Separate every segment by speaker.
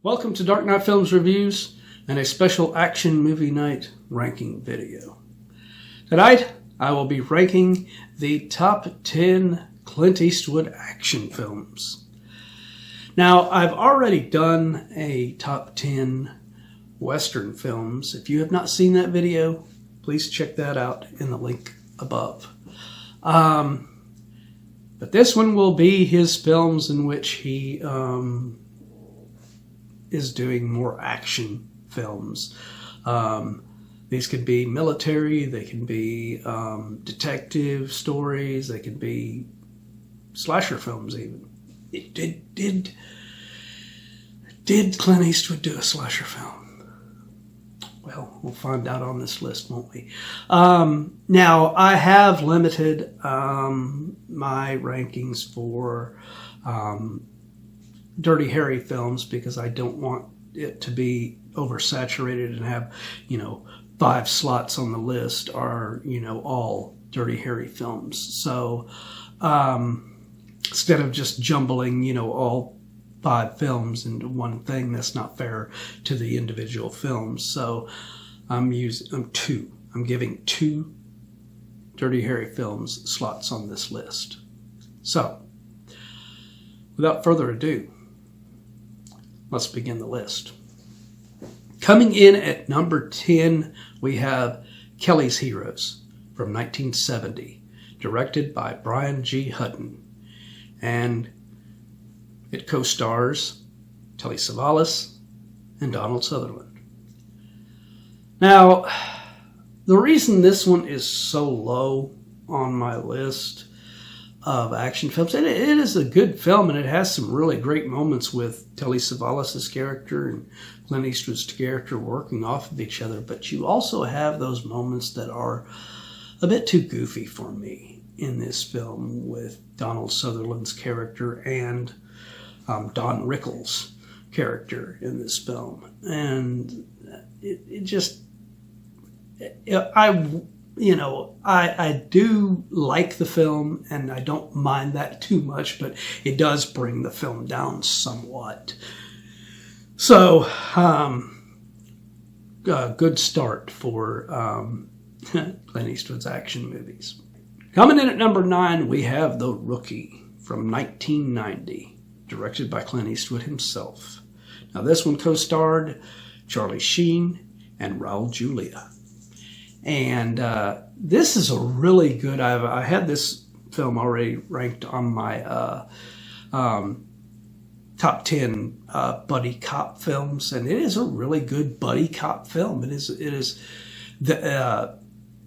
Speaker 1: Welcome to Dark Knight Films Reviews and a special action movie night ranking video. Tonight, I will be ranking the top 10 Clint Eastwood action films. Now, I've already done a top 10 Western films. If you have not seen that video, please check that out in the link above. But this one will be his films in which he is doing more action films. These could be military, they can be detective stories, they can be slasher films even. Did Clint Eastwood do a slasher film? Well, we'll find out on this list, won't we? Now, I have limited my rankings for Dirty Harry films because I don't want it to be oversaturated and have, 5 slots on the list are, all Dirty Harry films. So instead of just jumbling, all 5 films into one thing, that's not fair to the individual films. So I'm giving 2 Dirty Harry films slots on this list. So without further ado, let's begin the list. Coming in at number 10, we have Kelly's Heroes from 1970, directed by Brian G. Hutton. And it co-stars Telly Savalas and Donald Sutherland. Now, the reason this one is so low on my list of action films, and it is a good film, and it has some really great moments with Telly Savalas' character and Clint Eastwood's character working off of each other, but you also have those moments that are a bit too goofy for me in this film with Donald Sutherland's character and Don Rickles' character in this film. And I do like the film, and I don't mind that too much, but it does bring the film down somewhat. So, good start for Clint Eastwood's action movies. Coming in at number 9, we have The Rookie from 1990, directed by Clint Eastwood himself. Now, this one co-starred Charlie Sheen and Raul Julia. And this is a really good, I had this film already ranked on my top 10 buddy cop films, and it is a really good buddy cop film. It is the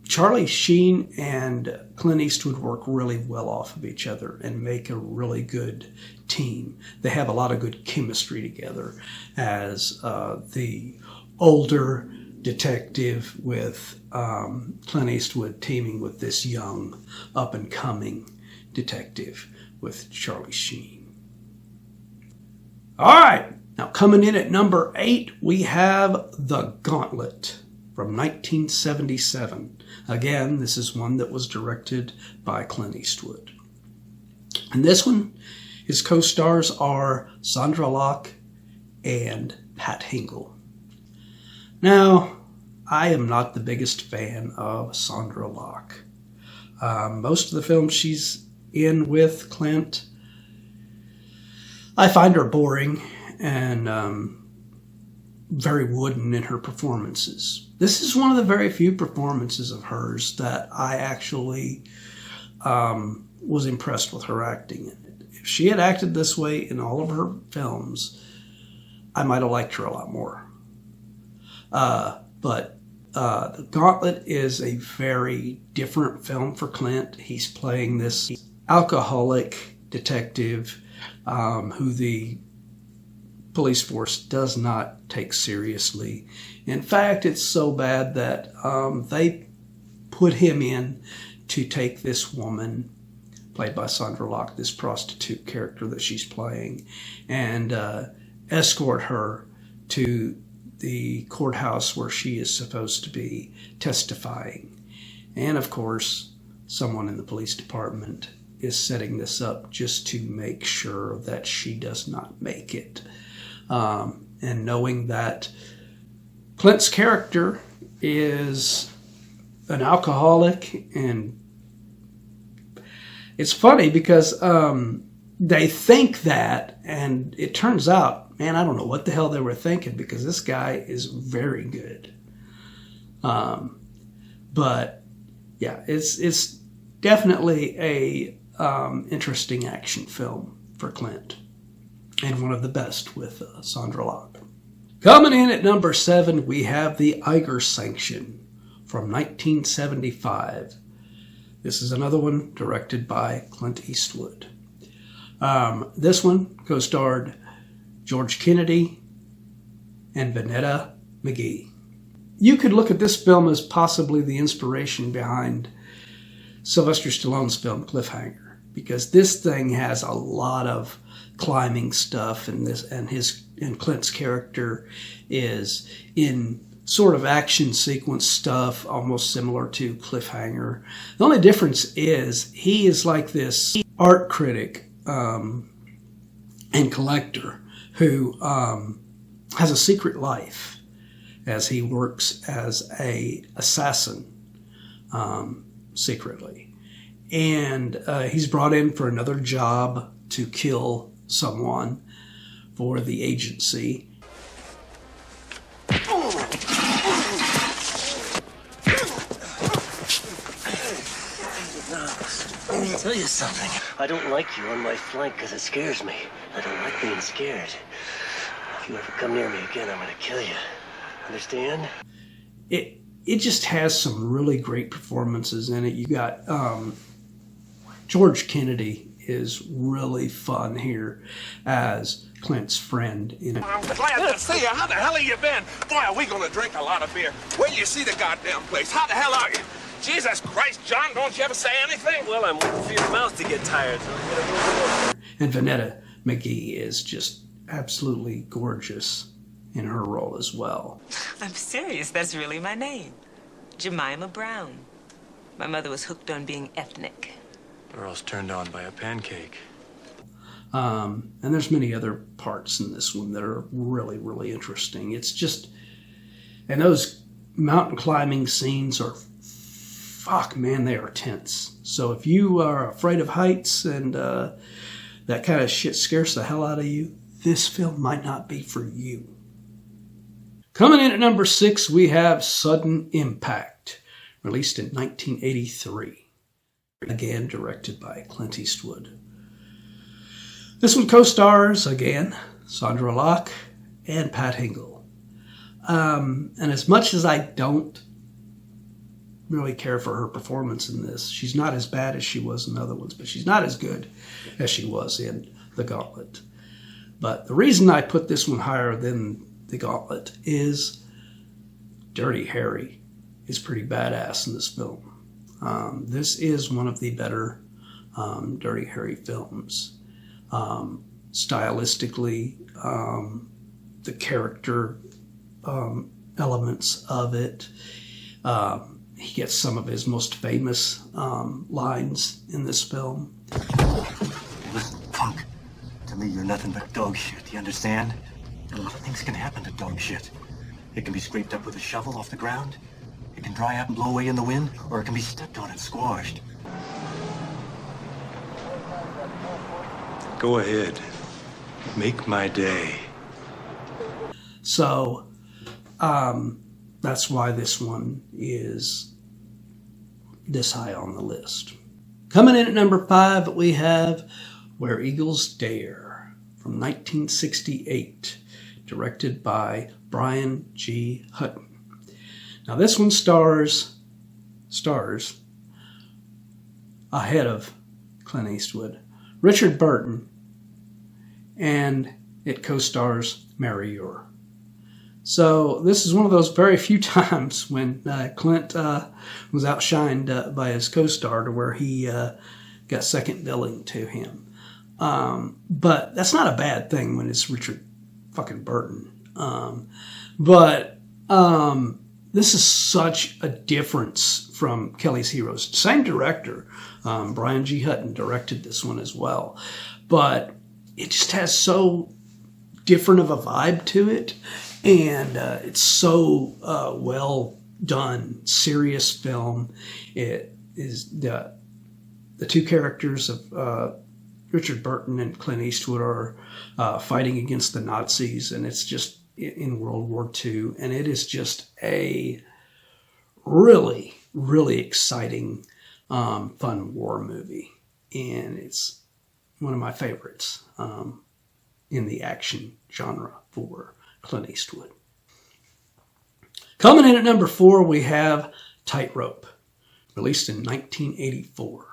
Speaker 1: Charlie Sheen and Clint Eastwood work really well off of each other and make a really good team. They have a lot of good chemistry together as the older detective with Clint Eastwood teaming with this young up-and-coming detective with Charlie Sheen. All right, now coming in at number 8, we have The Gauntlet from 1977. Again, this is one that was directed by Clint Eastwood. And this one, his co-stars are Sandra Locke and Pat Hingle. Now, I am not the biggest fan of Sandra Locke. Most of the films she's in with Clint, I find her boring and very wooden in her performances. This is one of the very few performances of hers that I actually was impressed with her acting in it. If she had acted this way in all of her films, I might have liked her a lot more. But The Gauntlet is a very different film for Clint. He's playing this alcoholic detective who the police force does not take seriously. In fact, it's so bad that they put him in to take this woman, played by Sandra Locke, this prostitute character that she's playing, and escort her to the courthouse where she is supposed to be testifying. And of course, someone in the police department is setting this up just to make sure that she does not make it. and knowing that Clint's character is an alcoholic. And it's funny because they think that, and it turns out, man, I don't know what the hell they were thinking, because this guy is very good. But yeah, it's definitely a interesting action film for Clint, and one of the best with Sandra Locke. Coming in at number 7, we have the Iger Sanction from 1975. This is another one directed by Clint Eastwood. This one co-starred George Kennedy and Vanetta McGee. You could look at this film as possibly the inspiration behind Sylvester Stallone's film Cliffhanger, because this thing has a lot of climbing stuff, and Clint's character is in sort of action sequence stuff, almost similar to Cliffhanger. The only difference is he is like this art critic and collector who has a secret life as he works as a assassin secretly. And he's brought in for another job to kill someone for the agency.
Speaker 2: Let me tell you something. I don't like you on my flank because it scares me. I don't like being scared. If you ever come near me again, I'm going to kill you. Understand?
Speaker 1: It just has some really great performances in it. You got George Kennedy is really fun here as Clint's friend.
Speaker 3: I'm glad to see you. How the hell have you been? Boy, are we going to drink a lot of beer. Where do you see the goddamn place? How the hell are you? Jesus Christ, John, don't you ever say anything?
Speaker 2: Well, I'm waiting for your mouth to get tired. So I'm gonna move
Speaker 1: And Vanetta McGee is just absolutely gorgeous in her role as well.
Speaker 4: I'm serious. That's really my name. Jemima Brown. My mother was hooked on being ethnic.
Speaker 5: Or else turned on by a pancake.
Speaker 1: And there's many other parts in this one that are really, really interesting. It's just, and those mountain climbing scenes are, fuck, man, they are tense. So if you are afraid of heights and that kind of shit scares the hell out of you, this film might not be for you. Coming in at number 6, we have Sudden Impact, released in 1983. Again, directed by Clint Eastwood. This one co-stars, again, Sandra Locke and Pat Hingle. And as much as I don't really care for her performance in this, she's not as bad as she was in other ones, but she's not as good as she was in The Gauntlet. But the reason I put this one higher than The Gauntlet is Dirty Harry is pretty badass in this film. This is one of the better Dirty Harry films. Stylistically, the character elements of it. He gets some of his most famous lines in this film.
Speaker 6: Listen, punk. To me, you're nothing but dog shit. You understand? A lot of things can happen to dog shit. It can be scraped up with a shovel off the ground. It can dry up and blow away in the wind, or it can be stepped on and squashed.
Speaker 5: Go ahead. Make my day.
Speaker 1: So, that's why this one is this high on the list. Coming in at number 5, we have Where Eagles Dare from 1968, directed by Brian G. Hutton. Now this one stars ahead of Clint Eastwood, Richard Burton, and it co-stars Mary Ure. So this is one of those very few times when Clint was outshined by his co-star to where he got second billing to him. But that's not a bad thing when it's Richard fucking Burton. This is such a difference from Kelly's Heroes. Same director, Brian G. Hutton directed this one as well. But it just has so different of a vibe to it, and it's so well done, serious film. It is the two characters of Richard Burton and Clint Eastwood are fighting against the Nazis, and it's just in World War II, and it is just a really, really exciting, fun war movie, and it's one of my favorites in the action genre for Clint Eastwood. Coming in at number 4, we have Tightrope, released in 1984.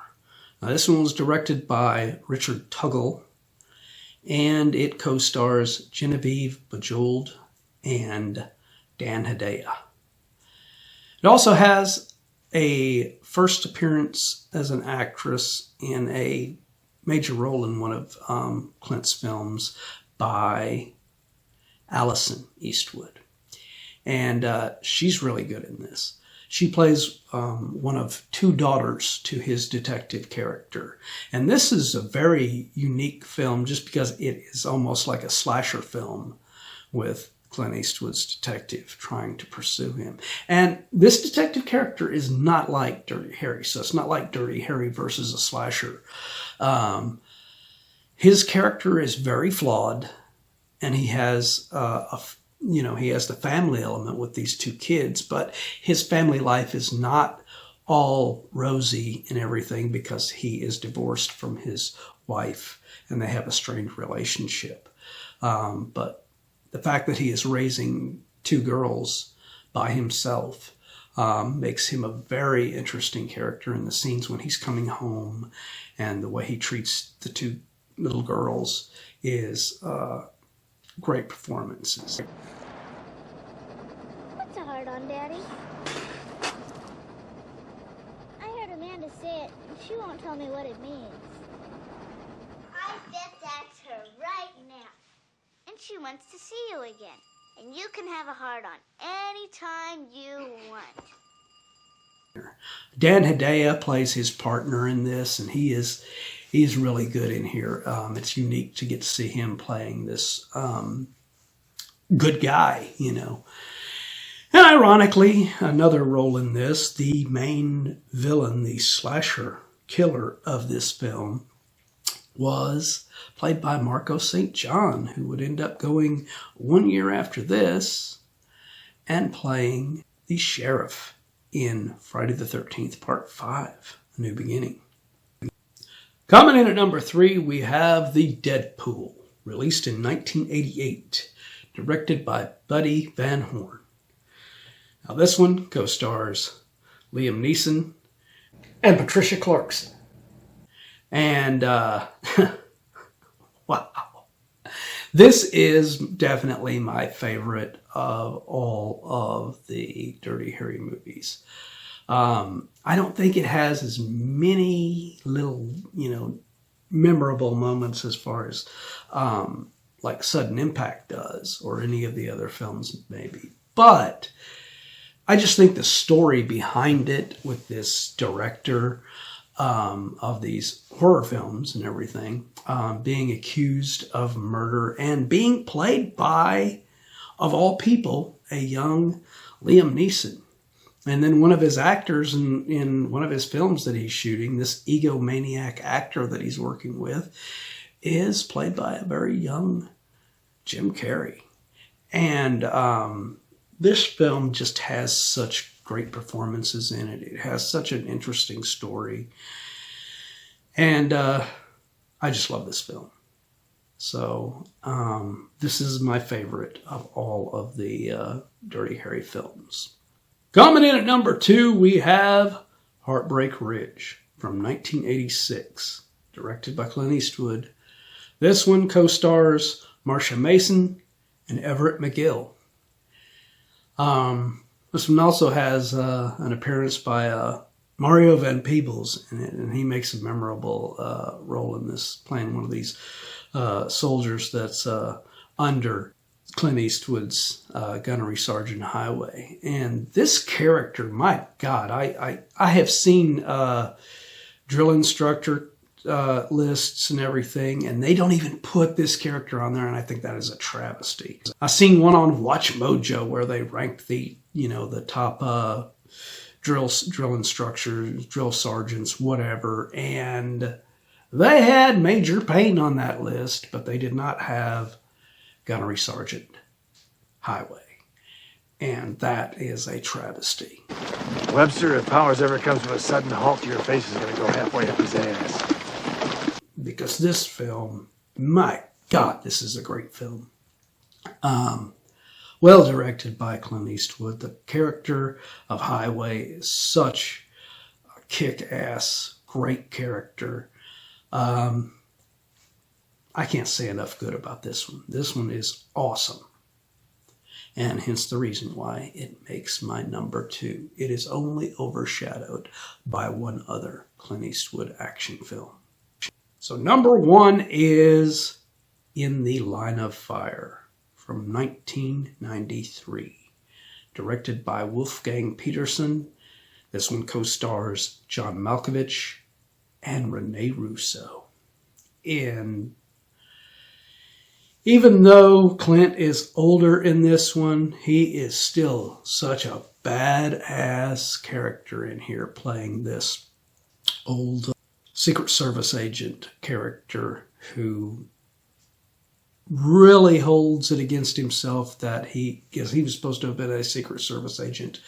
Speaker 1: Now, this one was directed by Richard Tuggle, and it co-stars Genevieve Bujold and Dan Hedaya. It also has a first appearance as an actress in a major role in one of Clint's films by Allison Eastwood. And she's really good in this. She plays one of 2 daughters to his detective character. And this is a very unique film just because it is almost like a slasher film with Clint Eastwood's detective trying to pursue him. And this detective character is not like Dirty Harry. So it's not like Dirty Harry versus a slasher. His character is very flawed, and he has he has the family element with these 2 kids, but his family life is not all rosy and everything because he is divorced from his wife and they have a strained relationship. But the fact that he is raising 2 girls by himself makes him a very interesting character in the scenes when he's coming home, and the way he treats the 2 little girls is great performances.
Speaker 7: What's a hard-on, Daddy? I heard Amanda say it, and she won't tell me what it means. I bet that's her right now. And she wants to see you again. And you can have a hard-on anytime you want.
Speaker 1: Dan Hedaya plays his partner in this, and he's really good in here. It's unique to get to see him playing this good guy, And ironically, another role in this, the main villain, the slasher killer of this film, was played by Marco St. John, who would end up going 1 year after this and playing the sheriff in Friday the 13th, Part 5, A New Beginning. Coming in at number 3, we have the Deadpool, released in 1988, directed by Buddy Van Horn. Now this one co-stars Liam Neeson and Patricia Clarkson. And, wow. This is definitely my favorite of all of the Dirty Harry movies. I don't think it has as many little, memorable moments as far as like Sudden Impact does, or any of the other films maybe. But I just think the story behind it with this director of these horror films and everything, being accused of murder and being played by, of all people, a young Liam Neeson. And then one of his actors in one of his films that he's shooting, this egomaniac actor that he's working with, is played by a very young Jim Carrey. And this film just has such great performances in it. It has such an interesting story. And I just love this film. So this is my favorite of all of the Dirty Harry films. Coming in at number 2, we have Heartbreak Ridge from 1986, directed by Clint Eastwood. This one co-stars Marsha Mason and Everett McGill. This one also has an appearance by Mario Van Peebles in it, and he makes a memorable role in this, playing one of these soldiers that's under Clint Eastwood's gunnery sergeant Highway. And this character, my God, I have seen Drill Instructor lists and everything, and they don't even put this character on there, and I think that is a travesty. I've seen one on Watch Mojo where they ranked the top drill instructors, drill sergeants, whatever, and they had Major Payne on that list, but they did not have Gunnery Sergeant Highway, and that is a travesty.
Speaker 8: Webster, if Powers ever comes to a sudden halt, your face is going to go halfway up his ass.
Speaker 1: Because this film, my God, this is a great film. Well directed by Clint Eastwood. The character of Highway is such a kick-ass, great character. I can't say enough good about this one. This one is awesome. And hence the reason why it makes my number 2. It is only overshadowed by one other Clint Eastwood action film. So number 1 is In the Line of Fire from 1993. Directed by Wolfgang Peterson. This one co-stars John Malkovich and Rene Russo. And even though Clint is older in this one, he is still such a badass character in here, playing this old Secret Service agent character who really holds it against himself that because he was supposed to have been a Secret Service agent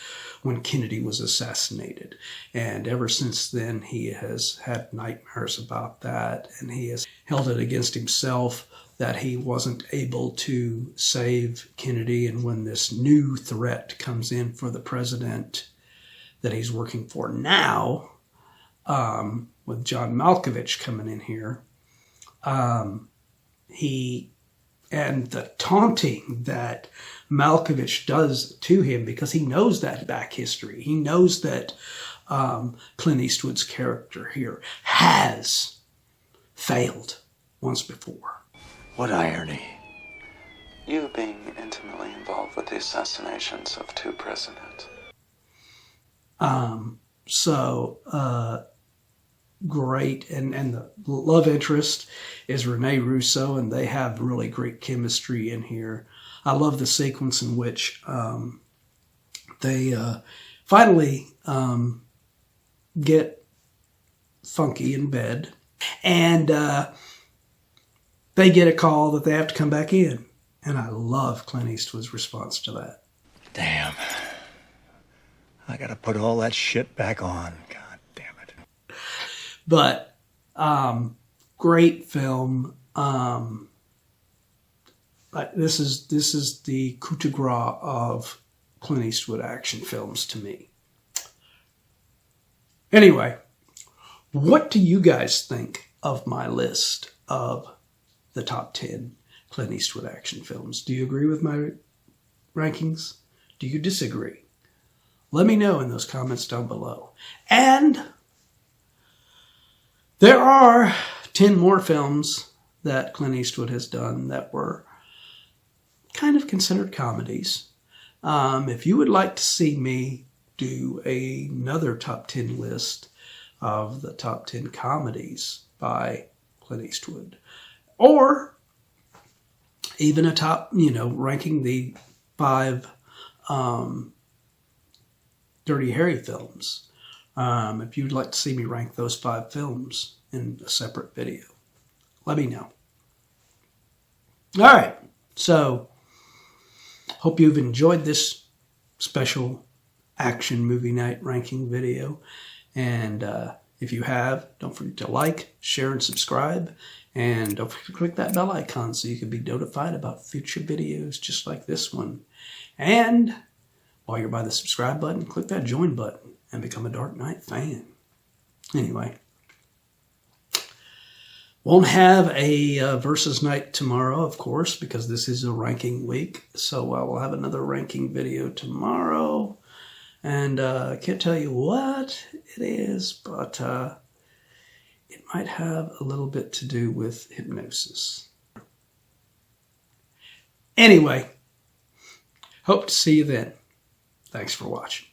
Speaker 1: when Kennedy was assassinated. And ever since then, he has had nightmares about that, and he has held it against himself that he wasn't able to save Kennedy. And when this new threat comes in for the president that he's working for now, with John Malkovich coming in here, and the taunting that Malkovich does to him, because he knows that back history. He knows that Clint Eastwood's character here has failed once before.
Speaker 5: What irony.
Speaker 9: You being intimately involved with the assassinations of 2 presidents.
Speaker 1: Great, and the love interest is Rene Russo, and they have really great chemistry in here. I love the sequence in which they finally get funky in bed, and they get a call that they have to come back in, and I love Clint Eastwood's response to that.
Speaker 6: Damn. I gotta put all that shit back on. God damn it.
Speaker 1: But great film. This is the coup de grace of Clint Eastwood action films to me. Anyway, what do you guys think of my list of the top 10 Clint Eastwood action films? Do you agree with my rankings? Do you disagree? Let me know in those comments down below. And there are 10 more films that Clint Eastwood has done that were kind of considered comedies. If you would like to see me do another top 10 list of the top 10 comedies by Clint Eastwood, or even a top, ranking the 5 Dirty Harry films. If you'd like to see me rank those 5 films in a separate video, let me know. All right, so hope you've enjoyed this special action movie night ranking video. And if you have, don't forget to like, share, and subscribe. And don't forget to click that bell icon so you can be notified about future videos just like this one. And while you're by the subscribe button, click that join button and become a Dark Knight fan. Anyway, won't have a versus night tomorrow, of course, because this is a ranking week. So I will have another ranking video tomorrow. And I can't tell you what it is, but it might have a little bit to do with hypnosis. Anyway, hope to see you then. Thanks for watching.